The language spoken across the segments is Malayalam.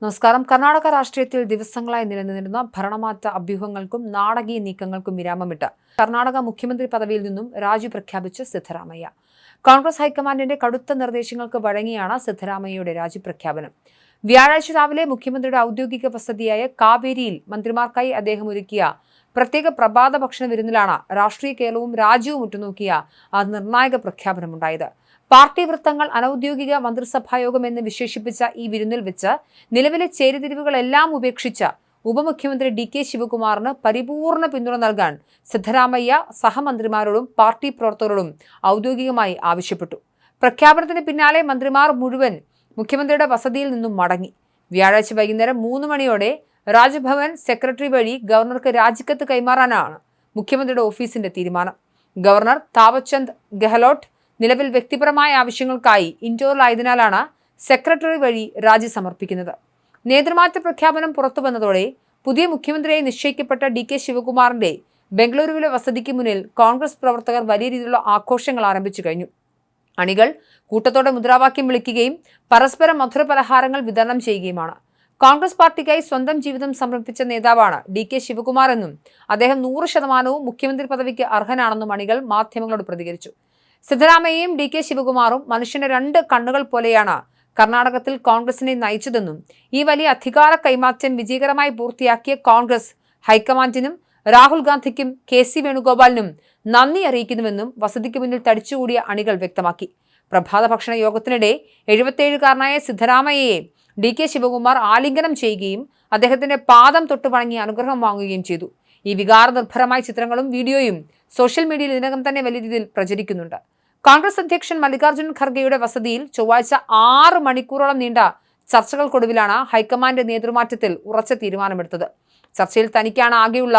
നമസ്കാരം. കർണാടക രാഷ്ട്രീയത്തിൽ ദിവസങ്ങളായി നിലനിന്നിരുന്ന ഭരണമാറ്റ അഭ്യൂഹങ്ങൾക്കും നാടകീയ നീക്കങ്ങൾക്കും വിരാമമിട്ട് കർണാടക മുഖ്യമന്ത്രി പദവിയിൽ നിന്നും രാജി പ്രഖ്യാപിച്ച് സിദ്ധരാമയ്യ. കോൺഗ്രസ് ഹൈക്കമാൻഡിന്റെ കടുത്ത നിർദ്ദേശങ്ങൾക്ക് വഴങ്ങിയാണ് സിദ്ധരാമയ്യയുടെ രാജി പ്രഖ്യാപനം. വ്യാഴാഴ്ച രാവിലെ മുഖ്യമന്ത്രിയുടെ ഔദ്യോഗിക വസതിയായ കാവേരിയിൽ മന്ത്രിമാർക്കായി അദ്ദേഹം ഒരുക്കിയ പ്രത്യേക പ്രഭാത ഭക്ഷണ വിരുന്നിലാണ് രാഷ്ട്രീയ കേരളവും രാജ്യവും ഉറ്റുനോക്കിയ ആ നിർണായക പ്രഖ്യാപനമുണ്ടായത്. പാർട്ടി വൃത്തങ്ങൾ അനൌദ്യോഗിക മന്ത്രിസഭായോഗം എന്ന് വിശേഷിപ്പിച്ച ഈ വിരുന്നിൽ വെച്ച് നിലവിലെ ചേരിതിരിവുകളെല്ലാം ഉപേക്ഷിച്ച് ഉപമുഖ്യമന്ത്രി DK ശിവകുമാറിന് പരിപൂർണ പിന്തുണ നൽകാൻ സിദ്ധരാമയ്യ സഹമന്ത്രിമാരോടും പാർട്ടി പ്രവർത്തകരോടും ഔദ്യോഗികമായി ആവശ്യപ്പെട്ടു. പ്രഖ്യാപനത്തിന് പിന്നാലെ മന്ത്രിമാർ മുഴുവൻ മുഖ്യമന്ത്രിയുടെ വസതിയിൽ നിന്നും മടങ്ങി. വ്യാഴാഴ്ച വൈകുന്നേരം 3 മണിയോടെ രാജ്ഭവൻ സെക്രട്ടറി വഴി ഗവർണർക്ക് രാജിക്കത്ത് കൈമാറാനാണ് മുഖ്യമന്ത്രിയുടെ ഓഫീസിന്റെ തീരുമാനം. ഗവർണർ താവർചന്ദ് ഗെഹ്ലോട്ട് നിലവിൽ വ്യക്തിപരമായ ആവശ്യങ്ങൾക്കായി ഇൻഡോറിലായതിനാലാണ് സെക്രട്ടറി വഴി രാജി സമർപ്പിക്കുന്നത്. നേതൃമാറ്റ പ്രഖ്യാപനം പുറത്തു വന്നതോടെ പുതിയ മുഖ്യമന്ത്രിയായി നിശ്ചയിക്കപ്പെട്ട DK ശിവകുമാറിന്റെ ബംഗളൂരുവിലെ വസതിക്ക് മുന്നിൽ കോൺഗ്രസ് പ്രവർത്തകർ വലിയ രീതിയിലുള്ള ആഘോഷങ്ങൾ ആരംഭിച്ചു കഴിഞ്ഞു. അണികൾ കൂട്ടത്തോടെ മുദ്രാവാക്യം വിളിക്കുകയും പരസ്പരം മധുര പലഹാരങ്ങൾ വിതരണം ചെയ്യുകയുമാണ്. കോൺഗ്രസ് പാർട്ടിക്കായി സ്വന്തം ജീവിതം സമർപ്പിച്ച നേതാവാണ് DK ശിവകുമാർ എന്നും അദ്ദേഹം 100% മുഖ്യമന്ത്രി പദവിക്ക് അർഹനാണെന്നും അണികൾ മാധ്യമങ്ങളോട് പ്രതികരിച്ചു. സിദ്ധരാമയ്യയും DK ശിവകുമാറും മനുഷ്യന്റെ 2 കണ്ണുകൾ പോലെയാണ് കർണാടകത്തിൽ കോൺഗ്രസിനെ നയിച്ചതെന്നും ഈ വലിയ അധികാര കൈമാറ്റം വിജയകരമായി പൂർത്തിയാക്കിയ കോൺഗ്രസ് ഹൈക്കമാൻഡിനും രാഹുൽ ഗാന്ധിക്കും KC വേണുഗോപാലിനും നന്ദി അറിയിക്കുന്നുവെന്നും വസതിക്ക് മുന്നിൽ തടിച്ചുകൂടിയ അണികൾ വ്യക്തമാക്കി. പ്രഭാത ഭക്ഷണ യോഗത്തിനിടെ 77-കാരനായ സിദ്ധരാമയ്യയെ DK ശിവകുമാർ ആലിംഗനം ചെയ്യുകയും അദ്ദേഹത്തിന്റെ പാദം തൊട്ടു വണങ്ങി അനുഗ്രഹം വാങ്ങുകയും ചെയ്തു. ഈ വികാരനിർഭരമായ ചിത്രങ്ങളും വീഡിയോയും സോഷ്യൽ മീഡിയയിൽ ഇതിനകം തന്നെ വലിയ രീതിയിൽ പ്രചരിക്കുന്നുണ്ട്. കോൺഗ്രസ് അധ്യക്ഷൻ മല്ലികാർജ്ജുൻ ഖർഗെയുടെ വസതിയിൽ ചൊവ്വാഴ്ച 6 മണിക്കൂറോളം നീണ്ട ചർച്ചകൾക്കൊടുവിലാണ് ഹൈക്കമാൻഡ് നേതൃമാറ്റത്തിൽ ഉറച്ച തീരുമാനമെടുത്തത്. ചർച്ചയിൽ തനിക്കാണ് ആകെയുള്ള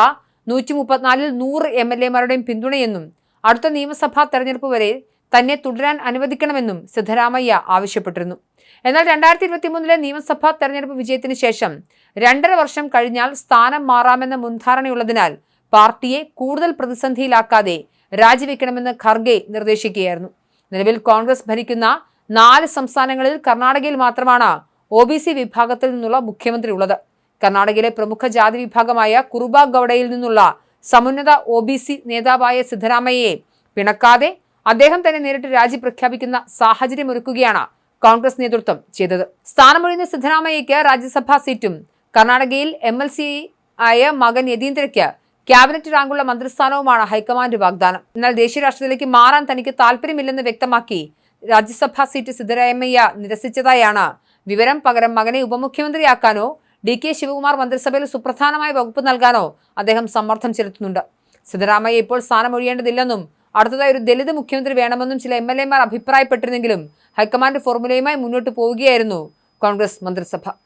134-ൽ 100 MLA-മാരുടെയും പിന്തുണയെന്നും അടുത്ത നിയമസഭാ തെരഞ്ഞെടുപ്പ് വരെ തന്നെ തുടരാൻ അനുവദിക്കണമെന്നും സിദ്ധരാമയ്യ ആവശ്യപ്പെട്ടിരുന്നു. എന്നാൽ 2023-ലെ നിയമസഭാ തെരഞ്ഞെടുപ്പ് വിജയത്തിന് ശേഷം 2.5 വർഷം കഴിഞ്ഞാൽ സ്ഥാനം മാറാമെന്ന മുൻധാരണയുള്ളതിനാൽ പാർട്ടിയെ കൂടുതൽ പ്രതിസന്ധിയിലാക്കാതെ രാജിവെക്കണമെന്ന് ഖർഗെ നിർദ്ദേശിക്കുകയായിരുന്നു. നിലവിൽ കോൺഗ്രസ് ഭരിക്കുന്ന 4 സംസ്ഥാനങ്ങളിൽ കർണാടകയിൽ മാത്രമാണ് OBC വിഭാഗത്തിൽ നിന്നുള്ള മുഖ്യമന്ത്രി ഉള്ളത്. കർണാടകയിലെ പ്രമുഖ ജാതി വിഭാഗമായ കുറുബ ഗൌഡയിൽ നിന്നുള്ള സമുന്നത OBC നേതാവായ സിദ്ധരാമയ്യയെ പിണക്കാതെ അദ്ദേഹം തന്നെ നേരിട്ട് രാജി പ്രഖ്യാപിക്കുന്ന സാഹചര്യമൊരുക്കുകയാണ് കോൺഗ്രസ് നേതൃത്വം ചെയ്തത്. സ്ഥാനമൊഴിയുന്ന സിദ്ധരാമയ്യയ്ക്ക് രാജ്യസഭാ സീറ്റും കർണാടകയിൽ MLC ആയ മകൻ യതീന്ദ്രയ്ക്ക് ക്യാബിനറ്റ് റാങ്കുള്ള മന്ത്രിസ്ഥാനവുമാണ് ഹൈക്കമാൻഡ് വാഗ്ദാനം. എന്നാൽ ദേശീയ രാഷ്ട്രീയത്തിലേക്ക് മാറാൻ തനിക്ക് താല്പര്യമില്ലെന്ന് വ്യക്തമാക്കി രാജ്യസഭാ സീറ്റ് സിദ്ധരാമയ്യ നിരസിച്ചതായാണ് വിവരം. പകരം മകനെ ഉപമുഖ്യമന്ത്രിയാക്കാനോ DK ശിവകുമാർ മന്ത്രിസഭയിൽ സുപ്രധാനമായ വകുപ്പ് നൽകാനോ അദ്ദേഹം സമ്മർദ്ദം ചെലുത്തുന്നുണ്ട്. സിദ്ധരാമയ്യ ഇപ്പോൾ സ്ഥാനമൊഴിയേണ്ടതില്ലെന്നും അടുത്തതായി ഒരു ദലിത് മുഖ്യമന്ത്രി വേണമെന്നും ചില MLA-മാർ അഭിപ്രായപ്പെട്ടിരുന്നെങ്കിലും ഹൈക്കമാൻഡ് ഫോർമുലയുമായി മുന്നോട്ട് പോവുകയായിരുന്നു കോൺഗ്രസ് മന്ത്രിസഭ.